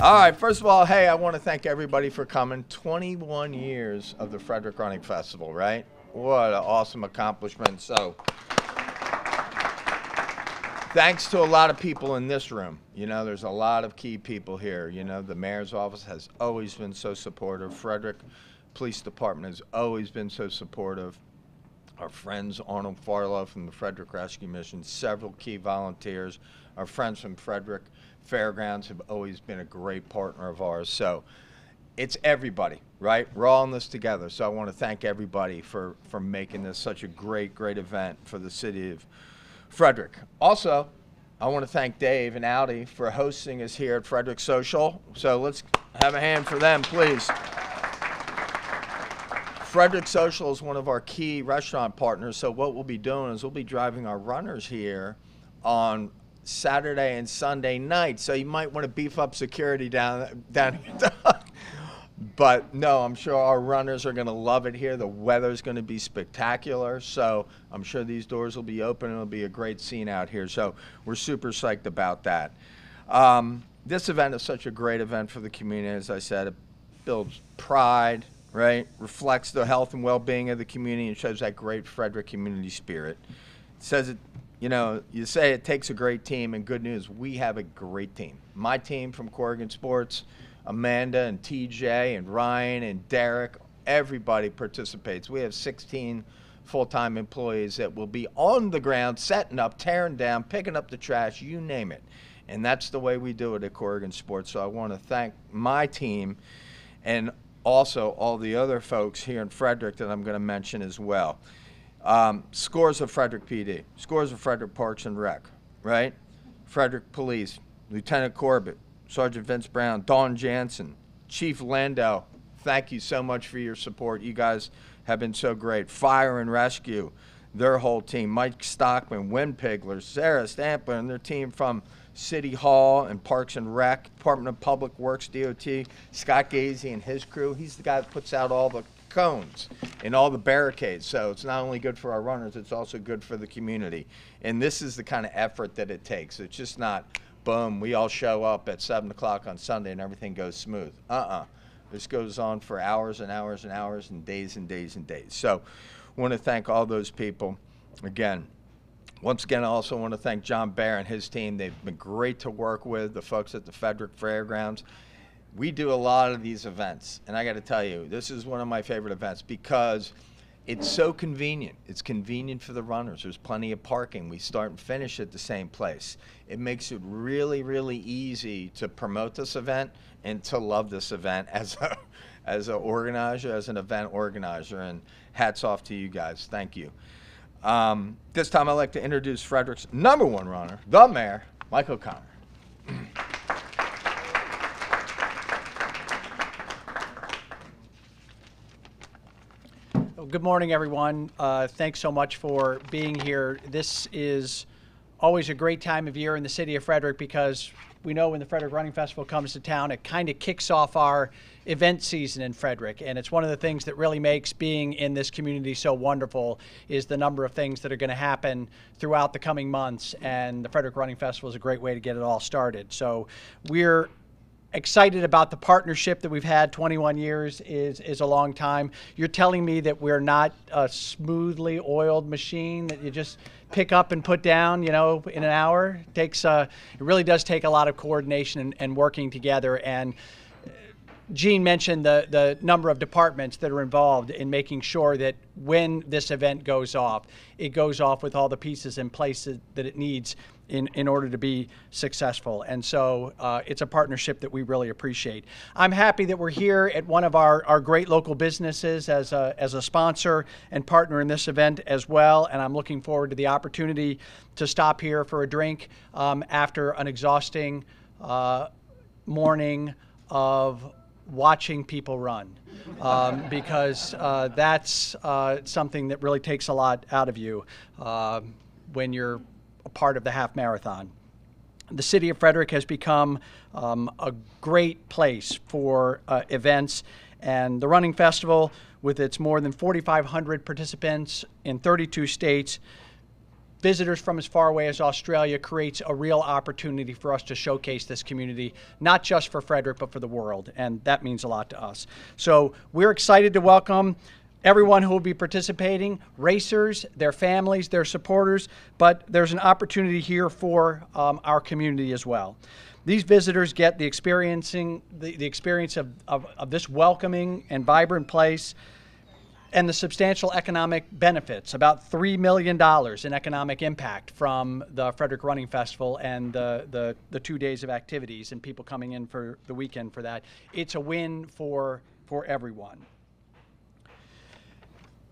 All right, first of all, hey, I want to thank everybody for coming. 21 years of the Frederick Running Festival, right? What an awesome accomplishment. So, thanks to a lot of people in this room. You know, there's a lot of key people here. You know, the mayor's office has always been so supportive. Frederick Police Department has always been so supportive. Our friends Arnold Farlow from the Frederick Rescue Mission, several key volunteers. Our friends from Frederick Fairgrounds have always been a great partner of ours. So it's everybody, right? We're all in this together. So I want to thank everybody for making this such a great event for the city of Frederick. Also, I want to thank Dave and Audi for hosting us here at Frederick Social. So let's have a hand for them, please. Frederick Social is one of our key restaurant partners. So what we'll be doing is we'll be driving our runners here on Saturday and Sunday night. So you might want to beef up security down here. But no, I'm sure our runners are going to love it here. The weather's going to be spectacular. So I'm sure these doors will be open and it'll be a great scene out here. So we're super psyched about that. This event is such a great event for the community. As I said, it builds pride, right? Reflects the health and well-being of the community and shows that great Frederick community spirit. It says it, you know, you say it takes a great team, and good news, we have a great team. My team from Corrigan Sports, Amanda and TJ and Ryan and Derek, everybody participates. We have 16 full-time employees that will be on the ground, setting up, tearing down, picking up the trash, you name it. And that's the way we do it at Corrigan Sports. So I want to thank my team and also all the other folks here in Frederick that I'm going to mention as well. Scores of Frederick PD, scores of Frederick Parks and Rec, right? Frederick Police, Lieutenant Corbett, Sergeant Vince Brown, Dawn Jansen, Chief Lando, thank you so much for your support. You guys have been so great. Fire and Rescue, their whole team, Mike Stockman, Win Pigler, Sarah Stampler, and their team from City Hall and Parks and Rec, Department of Public Works, DOT, Scott Gazy and his crew. He's the guy that puts out all the cones and all the barricades. So it's not only good for our runners, it's also good for the community. And this is the kind of effort that it takes. It's just not, boom, we all show up at 7 o'clock on Sunday and everything goes smooth. This goes on for hours and hours and hours and days and days and days. So I want to thank all those people. Again, once again, I also want to thank John Bear and his team. They've been great to work with, the folks at the Frederick Fairgrounds. We do a lot of these events, and I got to tell you, this is one of my favorite events because it's so convenient. It's convenient for the runners. There's plenty of parking. We start and finish at the same place. It makes it really, really easy to promote this event and to love this event as an organizer, as an event organizer, and hats off to you guys. Thank you. This time I'd like to introduce Frederick's #1 runner, the mayor, Mike O'Connor. Good morning, everyone. Thanks so much for being here. This is always a great time of year in the city of Frederick because we know when the Frederick Running Festival comes to town, it kind of kicks off our event season in Frederick. And it's one of the things that really makes being in this community so wonderful is the number of things that are going to happen throughout the coming months. And the Frederick Running Festival is a great way to get it all started. So we're excited about the partnership that we've had. 21 years is a long time. You're telling me that we're not a smoothly oiled machine that you just pick up and put down, you know, in an hour. It really does take a lot of coordination and working together. And Gene mentioned the number of departments that are involved in making sure that when this event goes off, it goes off with all the pieces in place that it needs in order to be successful. And so it's a partnership that we really appreciate. I'm happy that we're here at one of our great local businesses as a sponsor and partner in this event as well. And I'm looking forward to the opportunity to stop here for a drink after an exhausting morning of watching people run because that's something that really takes a lot out of you when you're a part of the half marathon. The city of Frederick has become a great place for events, and the Running Festival, with its more than 4,500 participants in 32 states, visitors from as far away as Australia creates a real opportunity for us to showcase this community, not just for Frederick, but for the world. And that means a lot to us. So we're excited to welcome everyone who will be participating, racers, their families, their supporters, but there's an opportunity here for our community as well. These visitors get the experience of this welcoming and vibrant place, and the substantial economic benefits, about $3 million in economic impact from the Frederick Running Festival and the 2 days of activities and people coming in for the weekend for that. It's a win for everyone.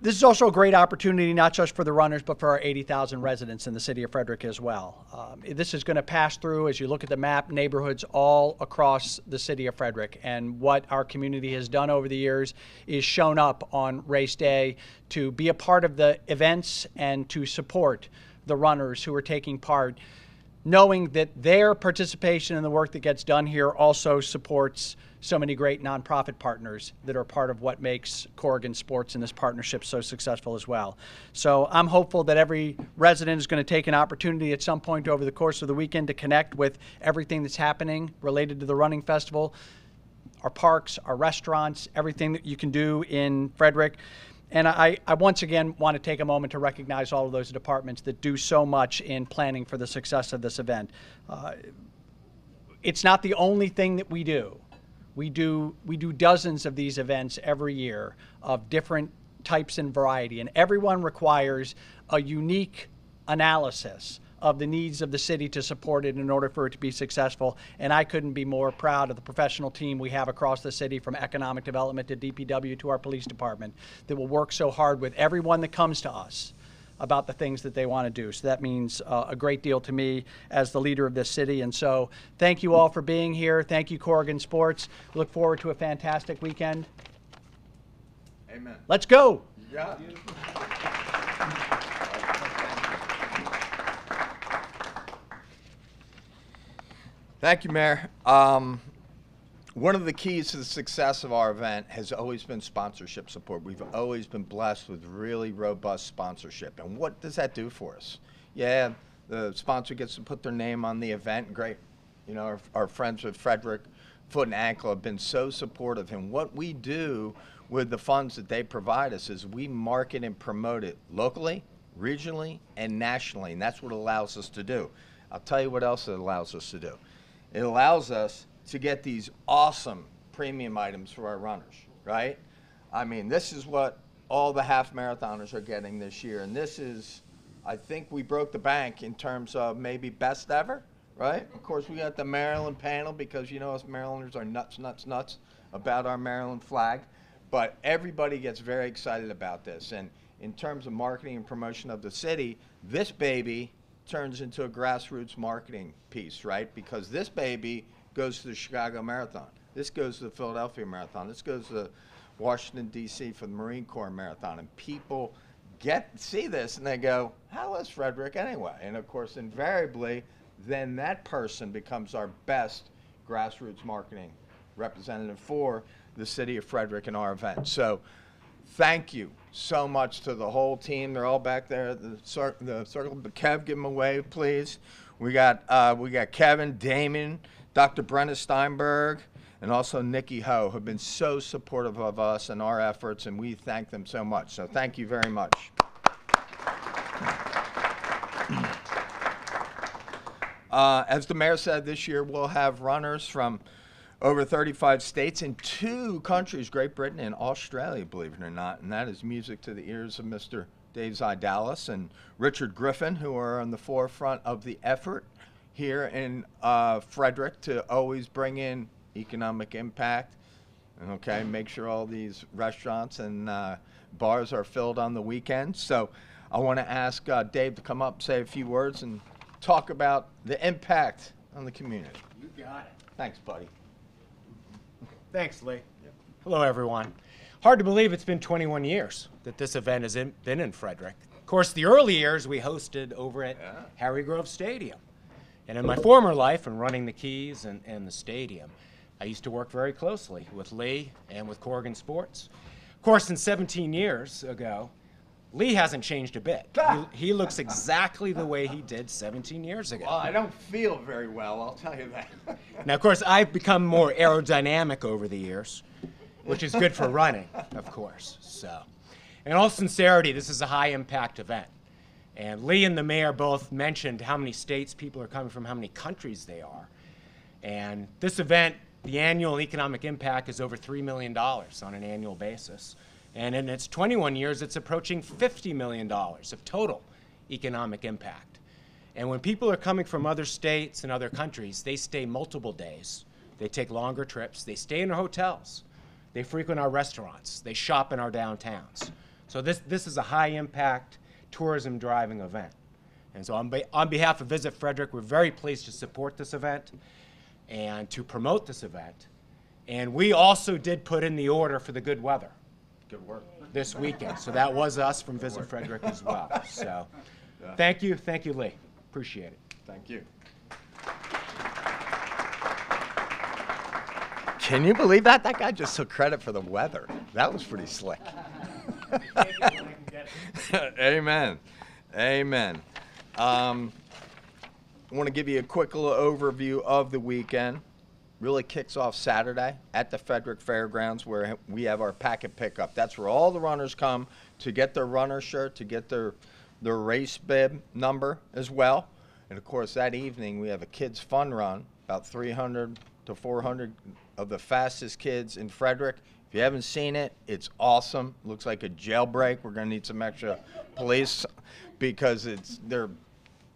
This is also a great opportunity, not just for the runners, but for our 80,000 residents in the city of Frederick as well. This is going to pass through, as you look at the map, neighborhoods all across the city of Frederick. And what our community has done over the years is shown up on race day to be a part of the events and to support the runners who are taking part, knowing that their participation in the work that gets done here also supports so many great nonprofit partners that are part of what makes Corrigan Sports and this partnership so successful as well. So I'm hopeful that every resident is going to take an opportunity at some point over the course of the weekend to connect with everything that's happening related to the running festival, our parks, our restaurants, everything that you can do in Frederick. And I once again want to take a moment to recognize all of those departments that do so much in planning for the success of this event. It's not the only thing that we do. We do dozens of these events every year of different types and variety, and everyone requires a unique analysis of the needs of the city to support it in order for it to be successful. And I couldn't be more proud of the professional team we have across the city, from economic development to DPW to our police department, that will work so hard with everyone that comes to us about the things that they want to do. So that means a great deal to me as the leader of this city. And so thank you all for being here. Thank you, Corrigan Sports. Look forward to a fantastic weekend. Amen. Let's go. Yeah. Thank you, Mayor. One of the keys to the success of our event has always been sponsorship support. We've always been blessed with really robust sponsorship. And what does that do for us? Yeah, the sponsor gets to put their name on the event. Great. You know, our friends with Frederick Foot and Ankle have been so supportive. And what we do with the funds that they provide us is we market and promote it locally, regionally, and nationally. And that's what it allows us to do. I'll tell you what else it allows us to do. It allows us to get these awesome premium items for our runners, right? I mean, this is what all the half marathoners are getting this year. And this is, I think we broke the bank in terms of maybe best ever, right? Of course, we got the Maryland panel because, you know, us Marylanders are nuts about our Maryland flag. But everybody gets very excited about this. And in terms of marketing and promotion of the city, this baby turns into a grassroots marketing piece, right? Because this baby goes to the Chicago Marathon. This goes to the Philadelphia Marathon. This goes to Washington, D.C. for the Marine Corps Marathon. And people see this and they go, how is Frederick anyway? And of course, invariably, then that person becomes our best grassroots marketing representative for the city of Frederick and our event. So thank you so much to the whole team. They're all back there at the circle. But Kev, give them a wave, please. We got Kevin, Damon, Dr. Brenna Steinberg, and also Nikki Ho, who have been so supportive of us and our efforts, and we thank them so much. So thank you very much. As the mayor said, this year we'll have runners from over 35 states and 2 countries, Great Britain and Australia, believe it or not, and that is music to the ears of Mr. Dave Zidalis and Richard Griffin, who are on the forefront of the effort here in Frederick to always bring in economic impact and, okay, make sure all these restaurants and bars are filled on the weekends. So I want to ask Dave to come up, say a few words, and talk about the impact on the community. You got it. Thanks, buddy. Thanks, Lee. Yep. Hello, everyone. Hard to believe it's been 21 years that this event has been in Frederick. Of course, the early years we hosted over at Harry Grove Stadium. And in my former life, in running the Keys and the stadium, I used to work very closely with Lee and with Corrigan Sports. Of course, in 17 years ago, Lee hasn't changed a bit. He looks exactly the way he did 17 years ago. Well, I don't feel very well, I'll tell you that. Now, of course, I've become more aerodynamic over the years, which is good for running, of course. So, in all sincerity, this is a high-impact event. And Lee and the mayor both mentioned how many states people are coming from, how many countries they are. And this event, the annual economic impact is over $3 million on an annual basis. And in its 21 years, it's approaching $50 million of total economic impact. And when people are coming from other states and other countries, they stay multiple days. They take longer trips. They stay in our hotels. They frequent our restaurants. They shop in our downtowns. So this is a high-impact tourism-driving event. And so on behalf of Visit Frederick, we're very pleased to support this event and to promote this event. And we also did put in the order for the good weather. Good work. This weekend. So that was us from Visit Frederick as well. So thank you, Lee. Appreciate it. Thank you. Can you believe that? That guy just took credit for the weather. That was pretty slick. Amen. Amen. I want to give you a quick little overview of the weekend. Really kicks off Saturday at the Frederick Fairgrounds, where we have our packet pickup. That's where all the runners come to get their runner shirt, to get their race bib number as well. And of course, that evening we have a kids fun run, about 300 to 400 of the fastest kids in Frederick. If you haven't seen it, it's awesome. Looks like a jailbreak. We're going to need some extra police because they're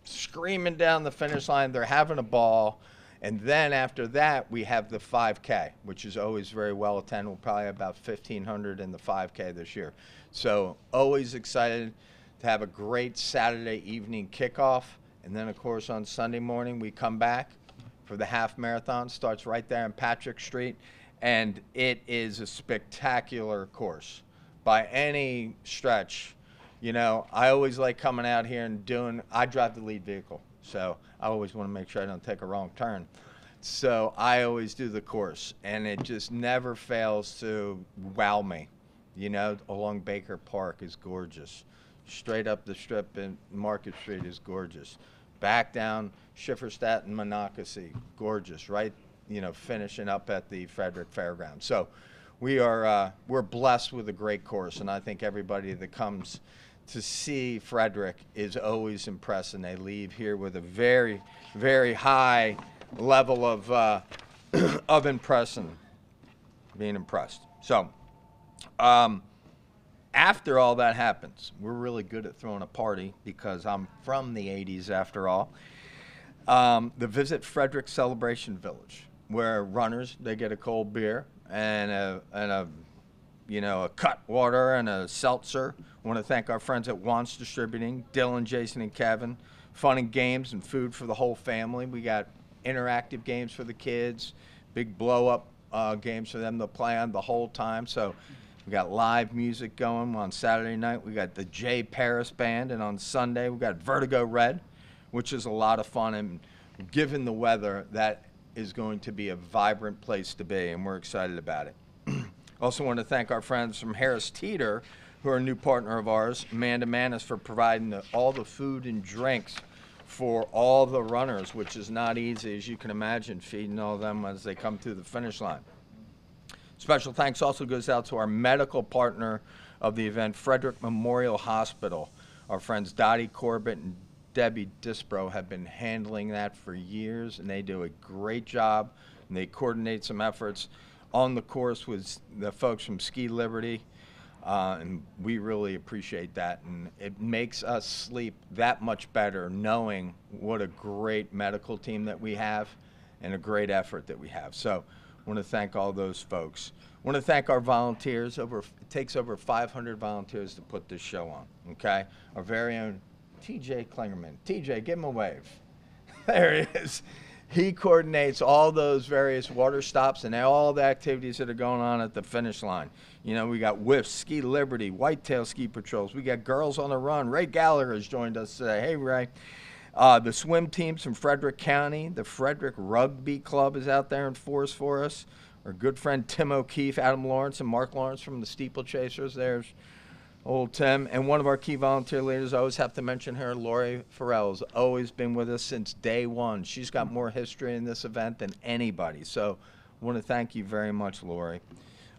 screaming down the finish line. They're having a ball. And then after that, we have the 5K, which is always very well attended. We'll probably have about 1,500 in the 5K this year. So always excited to have a great Saturday evening kickoff. And then, of course, on Sunday morning, we come back for the half marathon. Starts right there on Patrick Street. And it is a spectacular course by any stretch. You know, I always like coming out here and I drive the lead vehicle. So I always want to make sure I don't take a wrong turn. So I always do the course, and it just never fails to wow me. You know, along Baker Park is gorgeous. Straight up the strip in Market Street is gorgeous. Back down Schifferstadt and Monocacy, gorgeous. Right, you know, finishing up at the Frederick Fairgrounds. So we're blessed with a great course, and I think everybody that comes to see Frederick is always impressed, and they leave here with a very, very high level of impression, being impressed. So after all that happens, we're really good at throwing a party because I'm from the 80s after all. The Visit Frederick Celebration Village, where runners, they get a cold beer and a cut water and a seltzer. I want to thank our friends at Wants Distributing, Dylan, Jason, and Kevin. Fun and games and food for the whole family. We got interactive games for the kids, big blow-up games for them to play on the whole time. So we got live music going on Saturday night. We got the J. Paris Band, and on Sunday we got Vertigo Red, which is a lot of fun. And given the weather, that is going to be a vibrant place to be, and we're excited about it. Also want to thank our friends from Harris Teeter, who are a new partner of ours, Amanda Manis, for providing all the food and drinks for all the runners, which is not easy, as you can imagine, feeding all of them as they come through the finish line. Special thanks also goes out to our medical partner of the event, Frederick Memorial Hospital. Our friends Dottie Corbett and Debbie Dispro have been handling that for years, and they do a great job, and they coordinate some efforts on the course with the folks from Ski Liberty, and we really appreciate that. And it makes us sleep that much better knowing what a great medical team that we have and a great effort that we have. So I want to thank all those folks. I want to thank our volunteers. It takes over 500 volunteers to put this show on, okay? Our very own TJ Klingerman. TJ, give him a wave. There he is. He coordinates all those various water stops and all the activities that are going on at the finish line. You know, we got WIFs, Ski Liberty, Whitetail Ski Patrols. We got Girls on the Run. Ray Gallagher has joined us today. Hey, Ray. The swim teams from Frederick County. The Frederick Rugby Club is out there in force for us. Our good friend Tim O'Keefe, Adam Lawrence, and Mark Lawrence from the Steeplechasers. There's Old Tim, and one of our key volunteer leaders, I always have to mention her, Lori Farrell, has always been with us since day one. She's got more history in this event than anybody. So I want to thank you very much, Lori.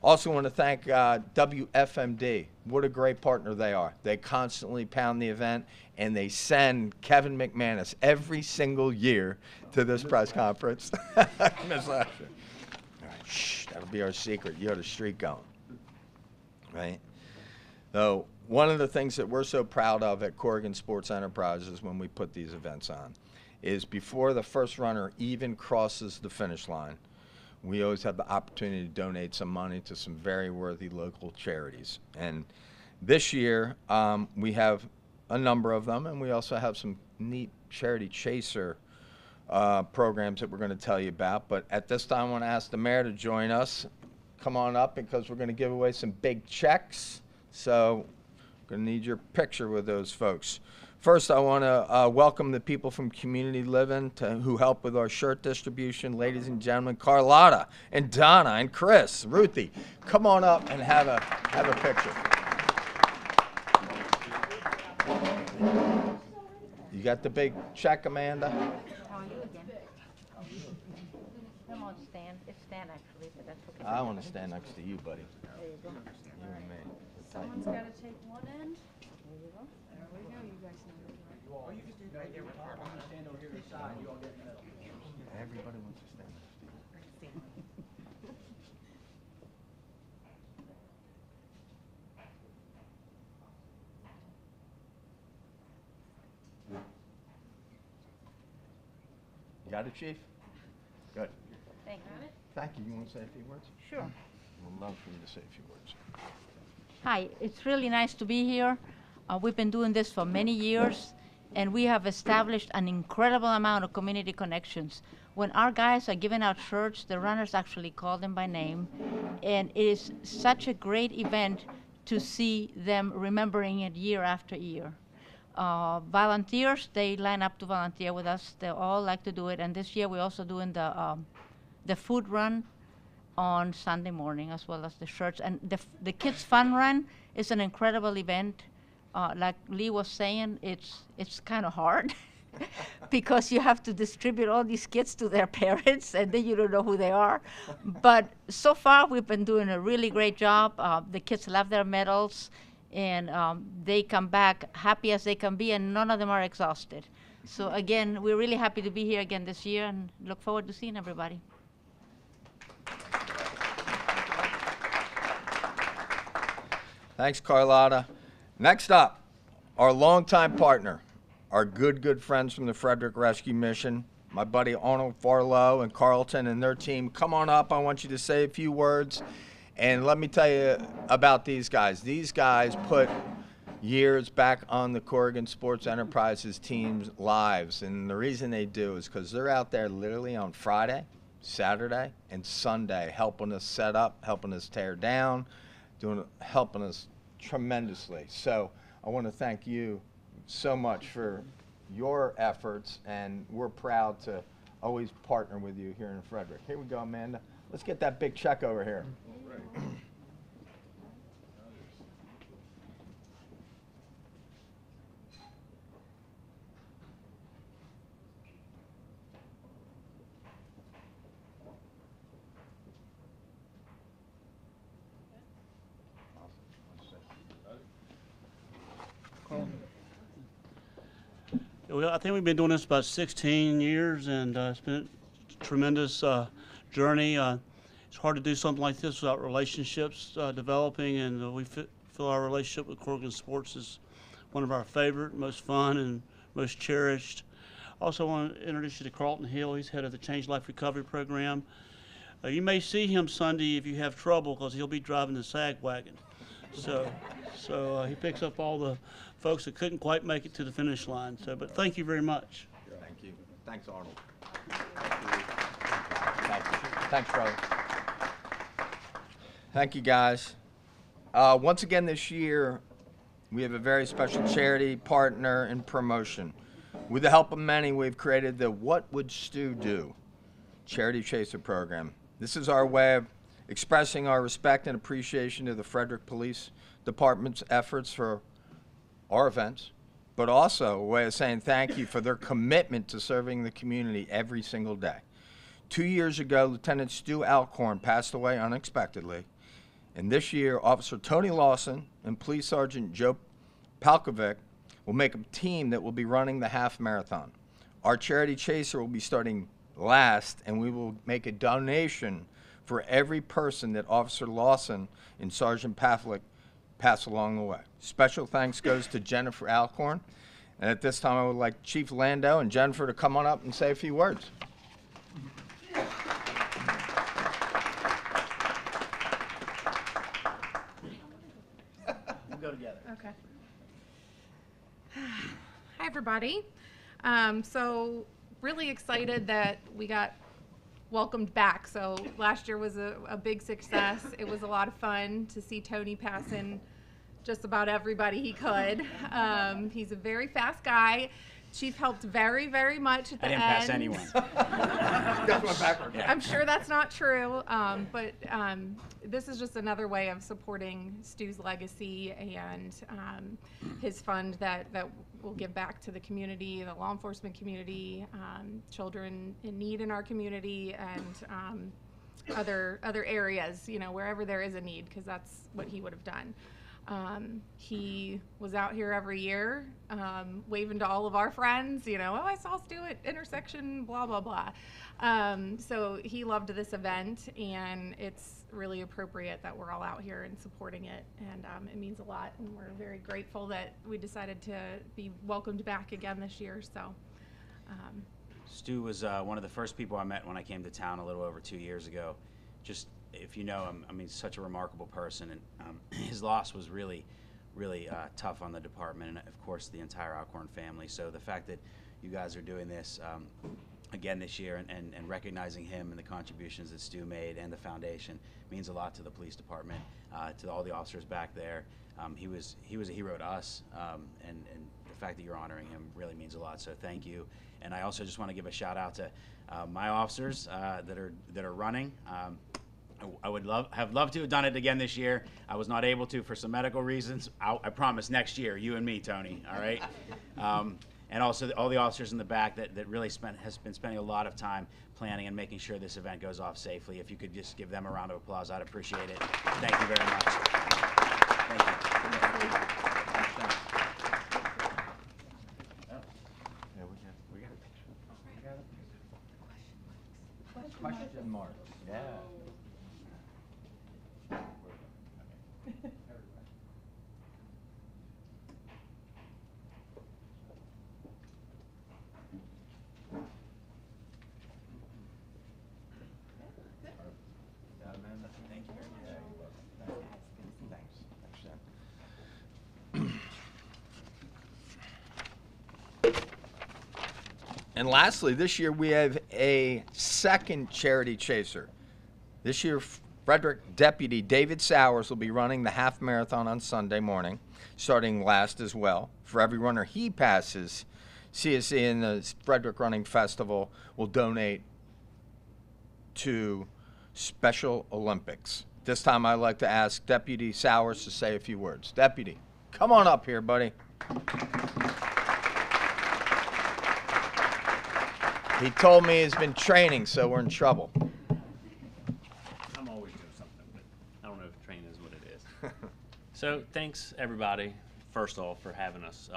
Also want to thank WFMD. What a great partner they are. They constantly pound the event, and they send Kevin McManus every single year to this press conference. Miss Lasher. All right, shh, that'll be our secret. You have the streak going, right? So one of the things that we're so proud of at Corrigan Sports Enterprises when we put these events on is before the first runner even crosses the finish line, we always have the opportunity to donate some money to some very worthy local charities. And this year, we have a number of them, and we also have some neat charity chaser programs that we're going to tell you about. But at this time, I want to ask the mayor to join us. Come on up, because we're going to give away some big checks. So I'm going to need your picture with those folks. First, I want to welcome the people from Community Living who help with our shirt distribution. Ladies and gentlemen, Carlotta and Donna and Chris, Ruthie, come on up and have a picture. You got the big check, Amanda? How are you again? Come on, stand. It's stand actually, but that's okay. I want to stand next to you, buddy. There you go. You and me. Someone's got to take one end. There you go. There we go. You guys know it. Or you can do right there with Tom. I'm going to stand over here to the side. You all get in the middle. Everybody wants to stand next to you. You got it, Chief? Good. Thank you. Thank you. You want to say a few words? Sure. We'd love for you to say a few words. Hi, it's really nice to be here. We've been doing this for many years, and we have established an incredible amount of community connections. When our guys are giving out shirts, the runners actually call them by name, and it is such a great event to see them remembering it year after year. Volunteers, they line up to volunteer with us. They all like to do it, and this year we're also doing the food run on Sunday morning, as well as the shirts. And the Kids Fun Run is an incredible event. Like Lee was saying, it's kind of hard because you have to distribute all these kids to their parents, and then you don't know who they are. But so far, we've been doing a really great job. The kids love their medals, and they come back happy as they can be, and none of them are exhausted. So again, we're really happy to be here again this year, and look forward to seeing everybody. Thanks, Carlotta. Next up, our longtime partner, our good friends from the Frederick Rescue Mission, my buddy Arnold Farlow and Carlton and their team. Come on up. I want you to say a few words. And let me tell you about these guys. These guys put years back on the Corrigan Sports Enterprises team's lives. And the reason they do is because they're out there literally on Friday, Saturday, and Sunday helping us set up, helping us tear down, helping us tremendously. So I want to thank you so much for your efforts, and we're proud to always partner with you here in Frederick. Here we go, Amanda. Let's get that big check over here. Well, I think we've been doing this about 16 years, and it's been a tremendous journey. It's hard to do something like this without relationships developing, and we feel our relationship with Corrigan Sports is one of our favorite, most fun, and most cherished. I also want to introduce you to Carlton Hill. He's head of the Change Life Recovery Program. You may see him Sunday if you have trouble, because he'll be driving the SAG wagon. So he picks up all the folks that couldn't quite make it to the finish line. But thank you very much. Thank you. Thanks, Arnold. Thank you. Thanks, brother. Thank you, guys. Once again this year, we have a very special charity partner in promotion. With the help of many, we've created the What Would Stu Do charity chaser program. This is our way of expressing our respect and appreciation to the Frederick Police Department's efforts for our events, but also a way of saying thank you for their commitment to serving the community every single day. 2 years ago, Lieutenant Stu Alcorn passed away unexpectedly, and this year, Officer Tony Lawson and Police Sergeant Joe Palkovic will make a team that will be running the half marathon. Our charity chaser will be starting last, and we will make a donation for every person that Officer Lawson and Sergeant Pavlik pass along the way. Special thanks goes to Jennifer Alcorn. And at this time, I would like Chief Lando and Jennifer to come on up and say a few words. We'll go together. Okay. Hi, everybody. So really excited that we got welcomed back. So last year was a big success. It was a lot of fun to see Tony passing just about everybody he could. He's a very fast guy. Chief helped very, very much at the end. I didn't pass anyone. I'm sure that's not true, but this is just another way of supporting Stu's legacy and his fund that will give back to the community, the law enforcement community, children in need in our community, and other areas, you know, wherever there is a need, because that's what he would have done. He was out here every year, waving to all of our friends, you know, oh, I saw Stu at intersection, blah, blah, blah. So he loved this event, and it's really appropriate that we're all out here and supporting it, and it means a lot, and we're very grateful that we decided to be welcomed back again this year. So Stu was one of the first people I met when I came to town a little over 2 years ago. Just, if you know him, I mean, such a remarkable person, and his loss was really, really tough on the department, and of course the entire Alcorn family. So the fact that you guys are doing this again this year and recognizing him and the contributions that Stu made and the foundation means a lot to the police department, to all the officers back there. He was a hero to us, and the fact that you're honoring him really means a lot. So thank you. And I also just want to give a shout out to my officers that are running. I would have loved to have done it again this year. I was not able to for some medical reasons. I promise next year, you and me, Tony. All right. And also all the officers in the back that really has been spending a lot of time planning and making sure this event goes off safely. If you could just give them a round of applause, I'd appreciate it. Thank you very much. Thank you. Question marks. Yeah. And lastly, this year we have a second charity chaser. This year, Frederick Deputy David Sowers will be running the half marathon on Sunday morning, starting last as well. For every runner he passes, CSE and the Frederick Running Festival will donate to Special Olympics. This time I'd like to ask Deputy Sowers to say a few words. Deputy, come on up here, buddy. He told me he's been training, so we're in trouble. I'm always doing something, but I don't know if training is what it is. So thanks everybody, first off, for having us.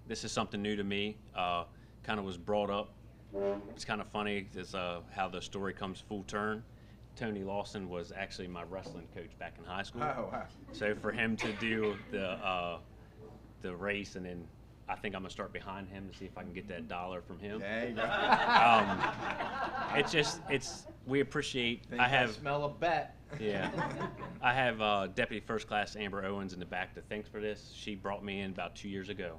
This is something new to me. Kind of was brought up. It's kind of funny is how the story comes full turn. Tony Lawson was actually my wrestling coach back in high school. Oh, wow. So for him to do the race, and then I think I'm gonna start behind him to see if I can get that $1 from him. There you go. We appreciate. Smell a bet. Yeah, I have Deputy First Class Amber Owens in the back that thanks for this. She brought me in about 2 years ago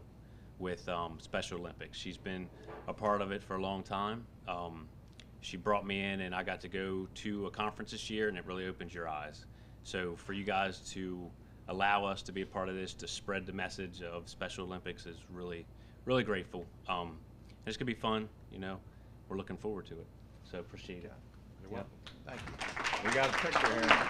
with Special Olympics. She's been a part of it for a long time. She brought me in, and I got to go to a conference this year, and it really opens your eyes. So for you guys to allow us to be a part of this, to spread the message of Special Olympics is really, really grateful. It's gonna be fun, you know. We're looking forward to it. So appreciate it. You're welcome. Thank you. We got a picture here.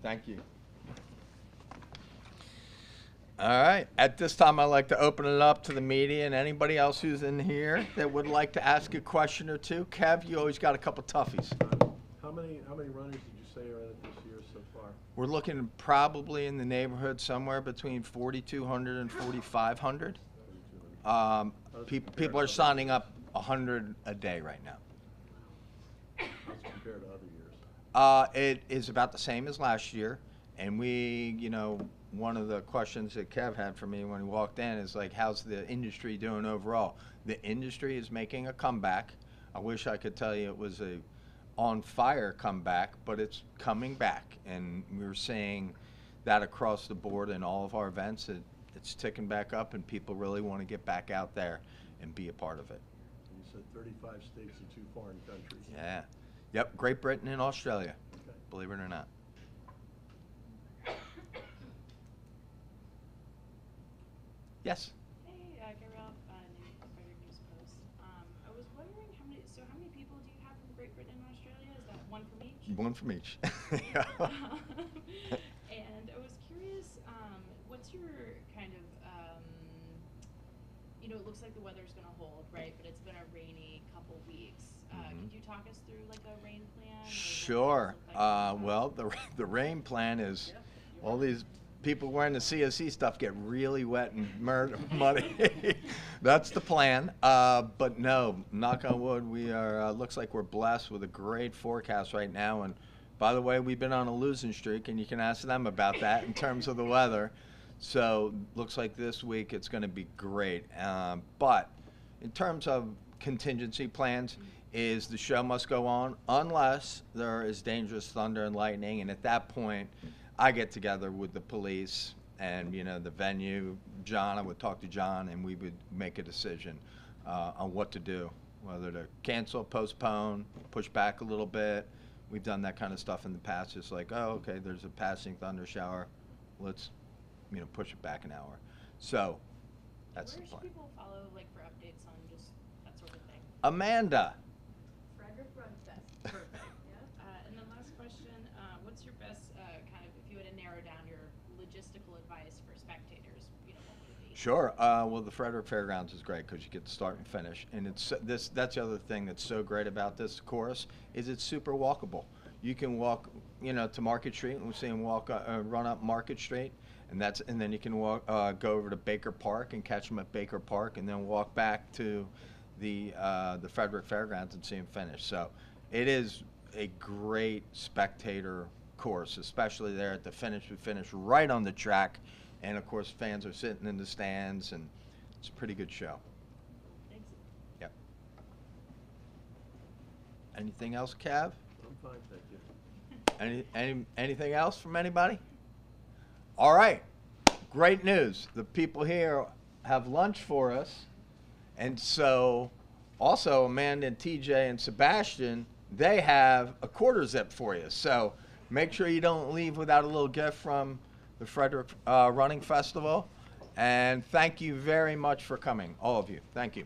Thank you. All right. At this time, I'd like to open it up to the media and anybody else who's in here that would like to ask a question or two. Kev, you always got a couple toughies. How many runners did you say are in it this year so far? We're looking probably in the neighborhood somewhere between 4,200 and 4,500. People are signing up 100 a day right now. How's it compared to other years? It is about the same as last year, and we, you know, one of the questions that Kev had for me when he walked in is like, how's the industry doing overall? The industry is making a comeback. I wish I could tell you it was a on fire comeback, but it's coming back, and we're seeing that across the board in all of our events. It's ticking back up, and people really want to get back out there and be a part of it. You said 35 states and 2 foreign countries. Yeah. Yep, Great Britain and Australia, Okay. believe it or not. Yes? Hey, Gabrielle, Frederick News Post. I was wondering how many people do you have from Great Britain and Australia? Is that one from each? One from each. And I was curious, what's your kind of, you know, it looks like the weather's going to hold, right? But it's been a rainy couple weeks. Could you talk us through like a rain plan? Sure. Well, the rain plan is all these people wearing the CSC stuff get really wet and muddy. That's the plan. But no, knock on wood, we are, looks like we're blessed with a great forecast right now. And by the way, we've been on a losing streak, and you can ask them about that in terms of the weather. So looks like this week it's going to be great. But in terms of contingency plans, is the show must go on unless there is dangerous thunder and lightning. And at that point, I get together with the police and, you know, the venue. John, I would talk to John, and we would make a decision on what to do, whether to cancel, postpone, push back a little bit. We've done that kind of stuff in the past. It's like, oh, okay, there's a passing thunder shower. Let's, you know, push it back an hour. So that's the plan. Where should people follow, like, for updates on just that sort of thing? Amanda. Frederick Run Fest. Perfect. Yeah. And then last question, what's your best kind of, if you had to narrow down your logistical advice for spectators, you know, what would it be? Sure. Well, the Frederick Fairgrounds is great because you get to start and finish, and it's that's the other thing that's so great about this course is it's super walkable. You can walk, you know, to Market Street, and we're seeing run up Market Street, and then you can walk go over to Baker Park and catch them at Baker Park, and then walk back to the Frederick Fairgrounds and see them finish. So it is a great spectator course, especially there at the finish. We finish right on the track, and of course fans are sitting in the stands, and it's a pretty good show. Thanks. Yep. Anything else, Cav? I'm fine, thank you. Anything else from anybody? All right. Great news. The people here have lunch for us. And so also Amanda and TJ and Sebastian, they have a quarter zip for you. So make sure you don't leave without a little gift from the Frederick Running Festival. And thank you very much for coming, all of you. Thank you.